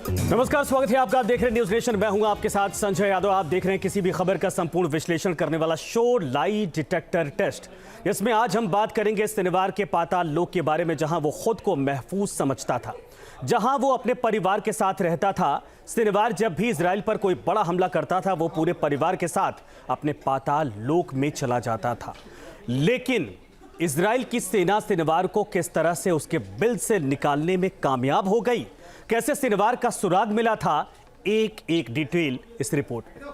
नमस्कार, स्वागत है आपका। आप देख रहे हैं न्यूज नेशन। मैं हूं आपके साथ संजय यादव। आप देख रहे हैं किसी भी खबर का संपूर्ण विश्लेषण करने वाला शो लाई डिटेक्टर टेस्ट। इसमें आज हम बात करेंगे सिनेवार के पाताल लोक के बारे में, जहां वो खुद को महफूज समझता था, जहां वो अपने परिवार के साथ रहता था। सिनेवार जब भी इजराइल पर कोई बड़ा हमला करता था, वो पूरे परिवार के साथ अपने पाताल लोक में चला जाता था। लेकिन इजराइल की सेना सिनेवार को किस तरह से उसके बिल से निकालने में कामयाब हो गई, कैसे सिनेवार का सुराग मिला था, एक एक डिटेल इस रिपोर्ट में।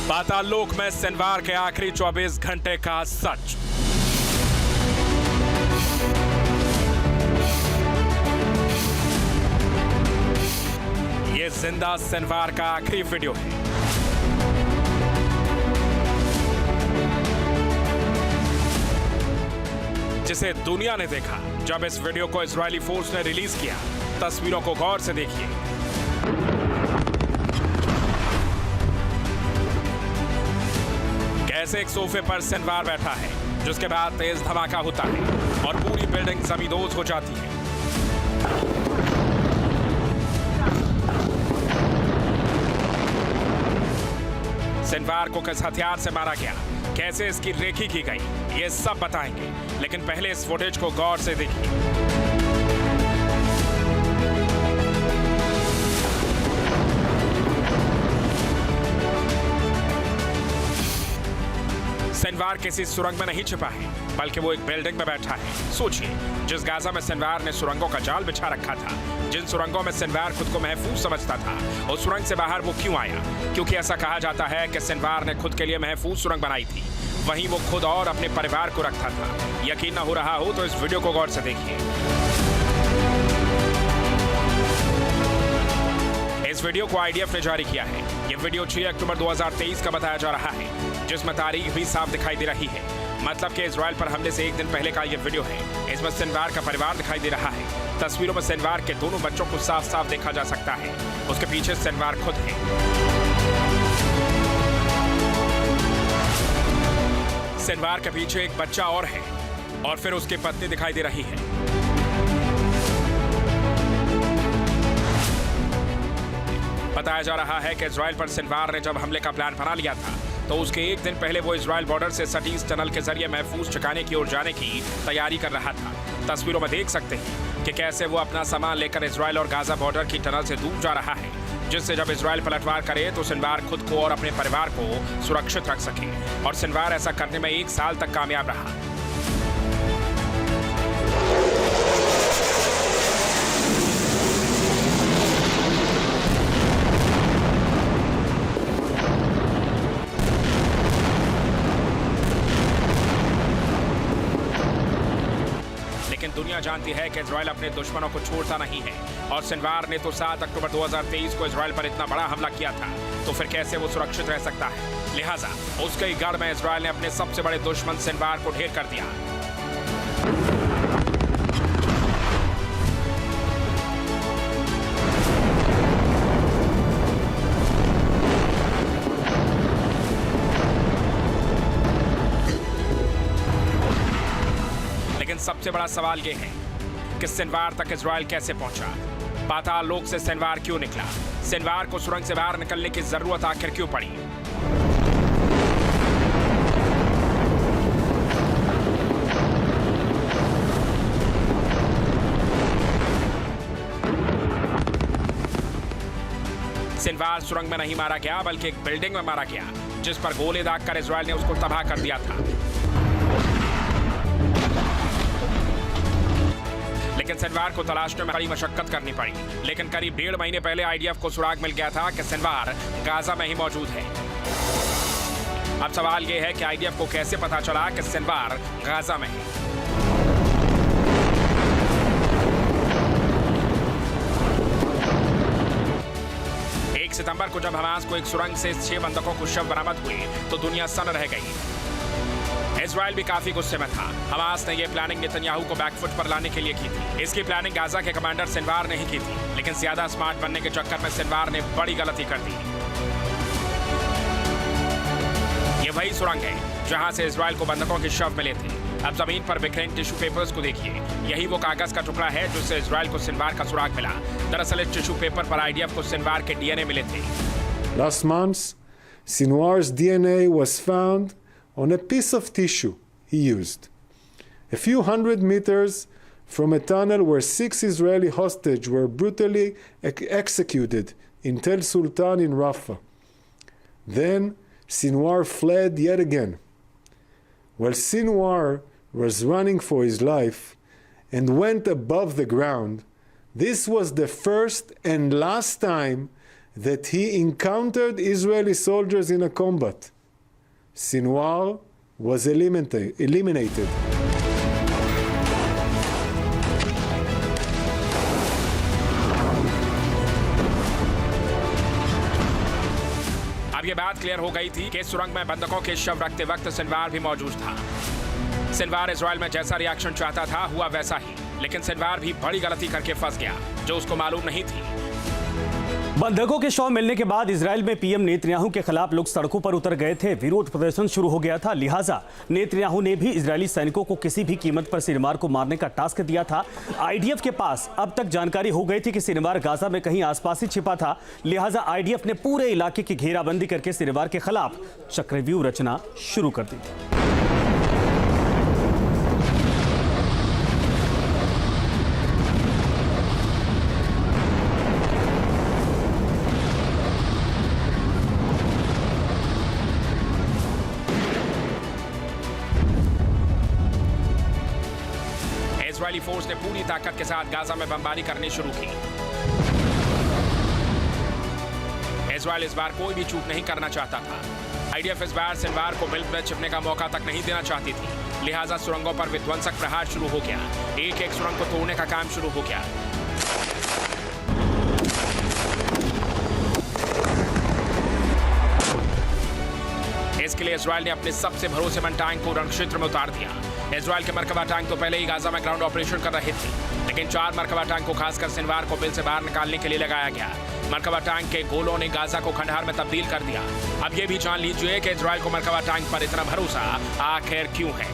पाताल लोक में सिनेवार के आखिरी 24 घंटे का सच। ये जिंदा सिनेवार का आखिरी वीडियो है। जिसे दुनिया ने देखा जब इस वीडियो को इजरायली फोर्स ने रिलीज किया। तस्वीरों को गौर से देखिए। कैसे एक सोफे पर सिनेवार बैठा है, जिसके बाद तेज धमाका होता है और पूरी बिल्डिंग जमींदोज हो जाती है। सिनेवार को किस हथियार से मारा गया, कैसे इसकी रेखी की गई, ये सब बताएंगे। लेकिन पहले इस फुटेज को गौर से देखिए। सिनेवार किसी सुरंग में नहीं छिपा है, बल्कि वो एक बिल्डिंग में बैठा है। सोचिए, जिस गाजा में सिनेवार ने सुरंगों का जाल बिछा रखा था, जिन सुरंगों में सिनेवार खुद को महफूज समझता था, उस सुरंग से बाहर वो क्यों आया? क्योंकि ऐसा कहा जाता है कि सिनेवार ने खुद के लिए महफूज सुरंग बनाई थी। वहीं वो खुद और अपने परिवार को रखता था। यकीन न हो रहा हो तो इस वीडियो को गौर से देखिए। इस वीडियो को आईडीएफ ने जारी किया है। यह वीडियो 6 अक्टूबर 2023 का बताया जा रहा है, जिसमें तारीख भी साफ दिखाई दे रही है। मतलब कि इजराइल पर हमले से एक दिन पहले का यह वीडियो है। इसमें सिनेवार का परिवार दिखाई दे रहा है। तस्वीरों में सिनेवार के दोनों बच्चों को साफ साफ देखा जा सकता है। उसके पीछे सिनेवार खुद है। सिनेवार के पीछे एक बच्चा और है, और फिर उसकी पत्नी दिखाई दे रही है। बताया जा रहा है कि इजराइल पर सिनेवार ने जब हमले का प्लान बना लिया था, तो उसके एक दिन पहले वो इजराइल बॉर्डर से सटी इस टनल के जरिए महफूज ठिकाने की ओर जाने की तैयारी कर रहा था। तस्वीरों में देख सकते हैं कि कैसे वो अपना सामान लेकर इजराइल और गाजा बॉर्डर की टनल से दूर जा रहा है, जिससे जब इजराइल पलटवार करे तो सिनेवार खुद को और अपने परिवार को सुरक्षित रख सके। और सिनेवार ऐसा करने में 1 साल तक कामयाब रहा। लेकिन दुनिया जानती है कि इजराइल अपने दुश्मनों को छोड़ता नहीं है, और सिनेवार ने तो 7 अक्टूबर 2023 को इजराइल पर इतना बड़ा हमला किया था, तो फिर कैसे वो सुरक्षित रह सकता है? लिहाजा उसके ही गढ़ में इजराइल ने अपने सबसे बड़े दुश्मन सिनेवार को ढेर कर दिया। लेकिन सबसे बड़ा सवाल यह है कि सिनेवार तक इजराइल कैसे पहुंचा? पाताल लोक से सिनेवार क्यों निकला? सिनेवार को सुरंग से बाहर निकलने की जरूरत आखिर क्यों पड़ी? सिनेवार सुरंग में नहीं मारा गया, बल्कि एक बिल्डिंग में मारा गया, जिस पर गोले दागकर इजराइल ने उसको तबाह कर दिया था। लेकिन सिनेवार को तलाशने में बड़ी मशक्कत करनी पड़ी। लेकिन करीब 1.5 महीने पहले आईडीएफ को सुराग मिल गया था कि सिनेवार गाजा में ही मौजूद है। अब सवाल यह है कि आईडीएफ को कैसे पता चला कि सिनेवार गाजा में है? 1 सितंबर को जब हमास को एक सुरंग से 6 बंधकों को शव बरामद हुए, तो दुनिया सन्न रह गई। इजराइल भी काफी गुस्से में था। हमास ने यह प्लानिंग नेतन्याहू को बैकफुट पर लाने के लिए की थी। इसकी प्लानिंग गाजा के कमांडर सिनेवार ने ही की थी, लेकिन ज्यादा स्मार्ट बनने के चक्कर में सिनेवार ने बड़ी गलती कर दी। ये वही सुरंग है जहां से इजराइल को बंधकों के शव मिले थे। अब जमीन पर बिखरे इन टिश्यू पेपर्स को देखिए। यही वो कागज का टुकड़ा है जिससे इजराइल को सिनवार का सुराग मिला। दरअसल इस टिश्यू पेपर पर आईडीएफ को सिनवार के डीएनए मिले थे। Last month, Sinwar's DNA was found on a piece of tissue he used. A few hundred meters from a tunnel where 6 Israeli hostages were brutally executed in Tel Sultan in Rafah. Then Sinwar fled yet again. While Sinwar was running for his life and went above the ground, this was the first and last time that he encountered Israeli soldiers in a combat. Sinwar was eliminated. अब ये बात clear हो गई थी कि सुरंग में बंधकों के शव रखते वक्त सिनवार भी मौजूद था। सिनवार इजराइल में जैसा रिएक्शन चाहता था हुआ वैसा ही, लेकिन सिनवार भी बड़ी गलती करके फंस गया जो उसको मालूम नहीं थी। बंधकों के शव मिलने के बाद इजराइल में पीएम नेतन्याहू के खिलाफ लोग सड़कों पर उतर गए थे। विरोध प्रदर्शन शुरू हो गया था। लिहाजा नेतन्याहू ने भी इजरायली सैनिकों को किसी भी कीमत पर सिनवार को मारने का टास्क दिया था। आईडीएफ के पास अब तक जानकारी हो गई थी कि सिनवार गाजा में कहीं आसपास ही छिपा था। लिहाजा आईडीएफ ने पूरे इलाके की घेराबंदी करके सिनवार के खिलाफ चक्रव्यूह रचना शुरू कर दी। इजरायली फोर्स ने पूरी ताकत के साथ गाजा में बमबारी करनी शुरू की। इजराइल इस बार कोई भी चूक नहीं करना चाहता था। आईडीएफ इस बार सिनवार को मिल्क में छिपने का मौका तक नहीं देना चाहती थी। लिहाजा सुरंगों पर विध्वंसक प्रहार शुरू हो गया। एक एक सुरंग को तोड़ने का काम शुरू हो गया। इसके लिए इजराइल ने अपने सबसे भरोसेमंद टैंक को रणक्षेत्र में उतार दिया। इजराइल के मरकबा टैंक तो पहले ही गाजा में ग्राउंड ऑपरेशन कर रहे थे, लेकिन 4 मरकबा टैंक को खासकर सिनवार को बिल से बाहर निकालने के लिए लगाया गया। मरकबा टैंक के गोलों ने गाजा को खंडहर में तब्दील कर दिया। अब ये भी जान लीजिए कि इजराइल को मरकबा टैंक पर इतना भरोसा आखिर क्यों है।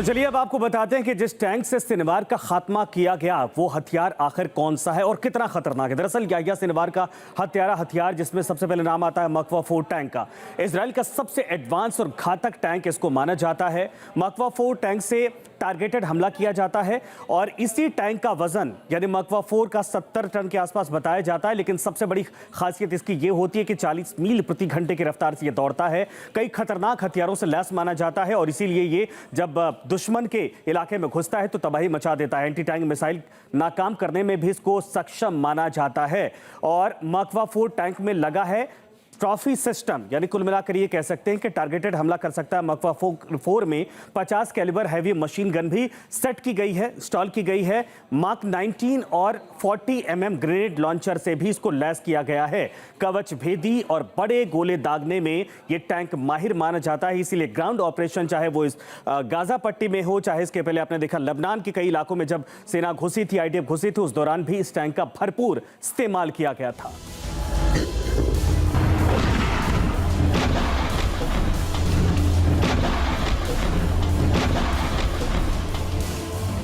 चलिए अब आपको बताते हैं कि जिस टैंक से सिनवार का खात्मा किया गया वो हथियार आखिर कौन सा है और कितना खतरनाक है। दरअसल याह्या सिनवार का हथियार जिसमें सबसे पहले नाम आता है मकवा 4 टैंक का। इजराइल का सबसे एडवांस और घातक टैंक इसको माना जाता है। मकवा 4 टैंक से टारगेटेड हमला किया जाता है और इसी टैंक का वजन यानी मकवा 4 का 70 टन के आसपास बताया जाता है। लेकिन सबसे बड़ी खासियत इसकी ये होती है कि 40 मील प्रति घंटे की रफ्तार से ये दौड़ता है। कई खतरनाक हथियारों से लैस माना जाता है और इसीलिए ये जब दुश्मन के इलाके में घुसता है तो तबाही मचा देता है। एंटी टैंक मिसाइल नाकाम करने में भी इसको सक्षम माना जाता है। और मकवा 4 टैंक में लगा है ट्रॉफी सिस्टम, यानी कुल मिलाकर ये कह सकते हैं कि टारगेटेड हमला कर सकता है। मकवा 4 में 50 कैलिबर हैवी मशीन गन भी सेट की गई है, इंस्टॉल की गई है। मार्क 19 और 40 mm ग्रेनेड लॉन्चर से भी इसको लैस किया गया है। कवच भेदी और बड़े गोले दागने में ये टैंक माहिर माना जाता है। इसीलिए ग्राउंड ऑपरेशन चाहे वो इस गाजा पट्टी में हो, चाहे इसके पहले आपने देखा लेबनान के कई इलाकों में जब सेना घुसी थी, आईडीएफ घुसी थी, उस दौरान भी इस टैंक का भरपूर इस्तेमाल किया गया था।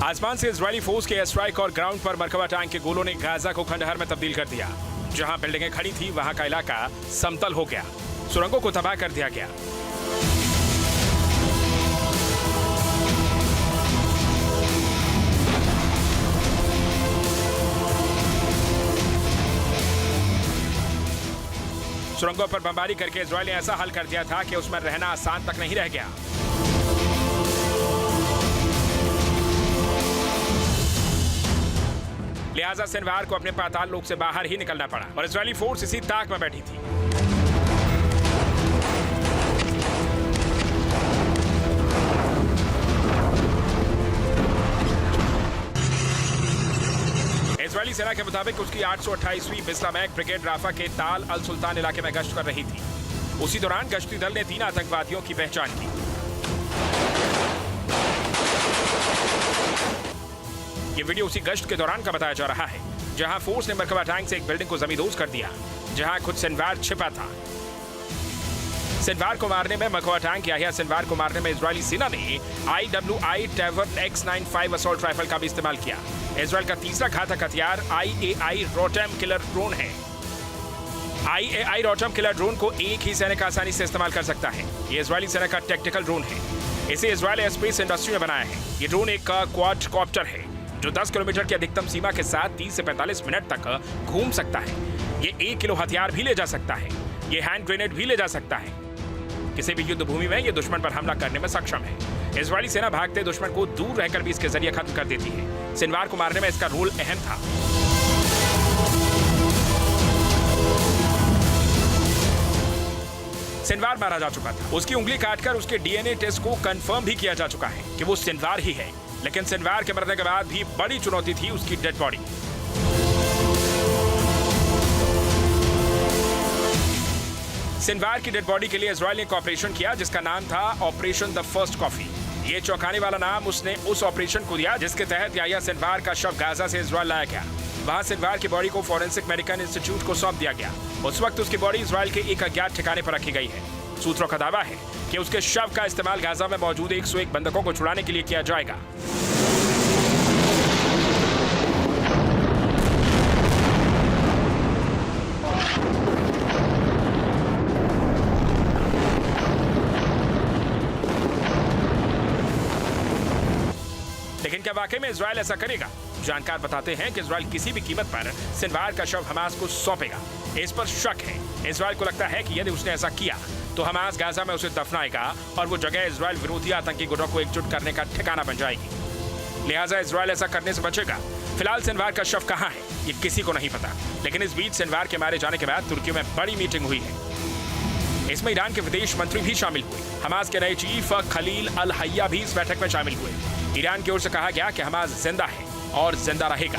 आसमान से इजरायली फोर्स के एयर स्ट्राइक और ग्राउंड पर मरकबा टैंक के गोलों ने गाजा को खंडहर में तब्दील कर दिया। जहां बिल्डिंगें खड़ी थी वहां का इलाका समतल हो गया। सुरंगों को तबाह कर दिया गया। सुरंगों पर बमबारी करके इजराइल ने ऐसा हल कर दिया था कि उसमें रहना आसान तक नहीं रह गया। लिहाजा सिनवार को अपने पाताल लोक से बाहर ही निकलना पड़ा और इजरायली फोर्स इसी ताक में बैठी थी। इजरायली सेना के मुताबिक उसकी 828वीं बिस्लामैक ब्रिगेड राफा के ताल अल सुल्तान इलाके में गश्त कर रही थी। उसी दौरान गश्ती दल ने 3 आतंकवादियों की पहचान की। ये वीडियो उसी गश्त के दौरान का बताया जा रहा है जहां फोर्स ने मरकबा टैंक से एक बिल्डिंग को जमींदोज कर दिया जहां खुद सिनवार छिपा था। सिनवार को मारने में मकवा टैंक याहिया सिनवार को मारने में इजरायली सेना ने IWI tavern X95 assault rifle का भी इस्तेमाल किया। इजरायल का तीसरा घातक हथियार IAI रोटम किलर ड्रोन है। IAI रोटम किलर ड्रोन को एक ही सैनिक आसानी से इस्तेमाल कर सकता है। ये इजरायली सेना का टैक्टिकल ड्रोन है। इसे इजरायल एयरस्पेस इंडस्ट्री ने बनाया है। ये ड्रोन एक क्वाडकॉप्टर है जो 10 किलोमीटर की अधिकतम सीमा के साथ 30 से 45 मिनट तक घूम सकता है। ये 1 किलो हथियार भी ले जा सकता है। ये हैंड ग्रेनेड भी ले जा सकता है। किसी भी युद्ध भूमि में ये दुश्मन पर हमला करने में सक्षम है। इजरायली सेना भागते दुश्मन को दूर रहकर भी इसके जरिए खत्म कर देती है। सिनवार को मारने में इसका रोल अहम था। सिनवार मारा जा चुका था। उसकी उंगली काटकर उसके DNA टेस्ट को कंफर्म भी किया जा चुका है कि वो सिनवार ही है। लेकिन सिनवार के मरने के बाद भी बड़ी चुनौती थी उसकी डेड बॉडी। सिनवार की डेड बॉडी के लिए इजरायल ने एक ऑपरेशन किया जिसका नाम था ऑपरेशन द फर्स्ट कॉफी। ये चौंकाने वाला नाम उसने उस ऑपरेशन को दिया जिसके तहत याहिया सिनवार का शव गाजा से इजरायल लाया गया। वहां सिनवार की बॉडी को फॉरेंसिक मेडिकल इंस्टीट्यूट को सौंप दिया गया। उस वक्त उसकी बॉडी इजरायल के एक अज्ञात ठिकाने पर रखी गई है। सूत्रों का दावा है कि उसके शव का इस्तेमाल गाजा में मौजूद 101 बंधकों को छुड़ाने के लिए किया जाएगा। लेकिन क्या वाकई में इजरायल ऐसा करेगा? जानकार बताते हैं कि इजरायल किसी भी कीमत पर सिनवार का शव हमास को सौंपेगा। इस पर शक है। इजरायल को लगता है कि यदि उसने ऐसा किया तो हमास गाजा में उसे दफनाएगा और वो जगह इजरायल विरोधी आतंकी गुटों को एकजुट करने का ठिकाना बन जाएगी। लिहाजा इजरायल ऐसा करने से बचेगा। फिलहाल सिनवार का शव कहां है ये किसी को नहीं पता। लेकिन इस बीच सिनवार के मारे जाने के बाद तुर्की में बड़ी मीटिंग हुई है। इसमें ईरान के विदेश मंत्री भी शामिल हुए। हमास के नए चीफ खलील अल हैया भी इस बैठक में शामिल हुए। ईरान की ओर से कहा गया कि हमास जिंदा है और जिंदा रहेगा।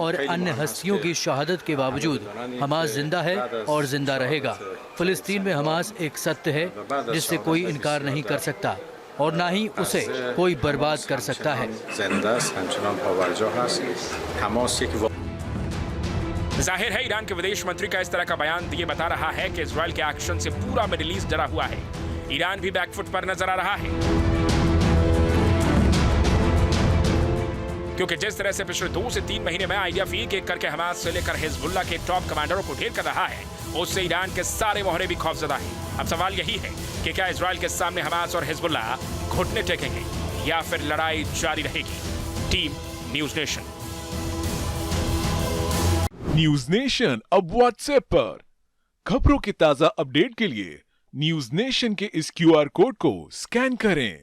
और अन्य हस्तियों की शहादत के बावजूद हमास जिंदा है और जिंदा रहेगा। फिलिस्तीन में हमास एक सत्य है जिससे कोई इनकार नहीं कर सकता और ना ही उसे कोई बर्बाद कर सकता है। जाहिर है ईरान के विदेश मंत्री का इस तरह का बयान दिए बता रहा है कि इजरायल के एक्शन से पूरा मिडिल ईस्ट डरा हुआ है। ईरान भी बैकफुट पर नजर आ रहा है, क्योंकि जिस तरह से पिछले 2 से 3 महीने में IDF एक एक करके हमास से लेकर हिजबुल्ला के टॉप कमांडरों को ढेर कर रहा है, उससे ईरान के सारे मोहरे भी खौफजदा हैं। अब सवाल यही है कि क्या इजरायल के सामने हमास और हिजबुल्ला घुटने टेकेंगे या फिर लड़ाई जारी रहेगी। Team news nation. News nation अब व्हाट्सएप पर खबरों के ताजा अपडेट के लिए न्यूज नेशन के इस QR कोड को स्कैन करें।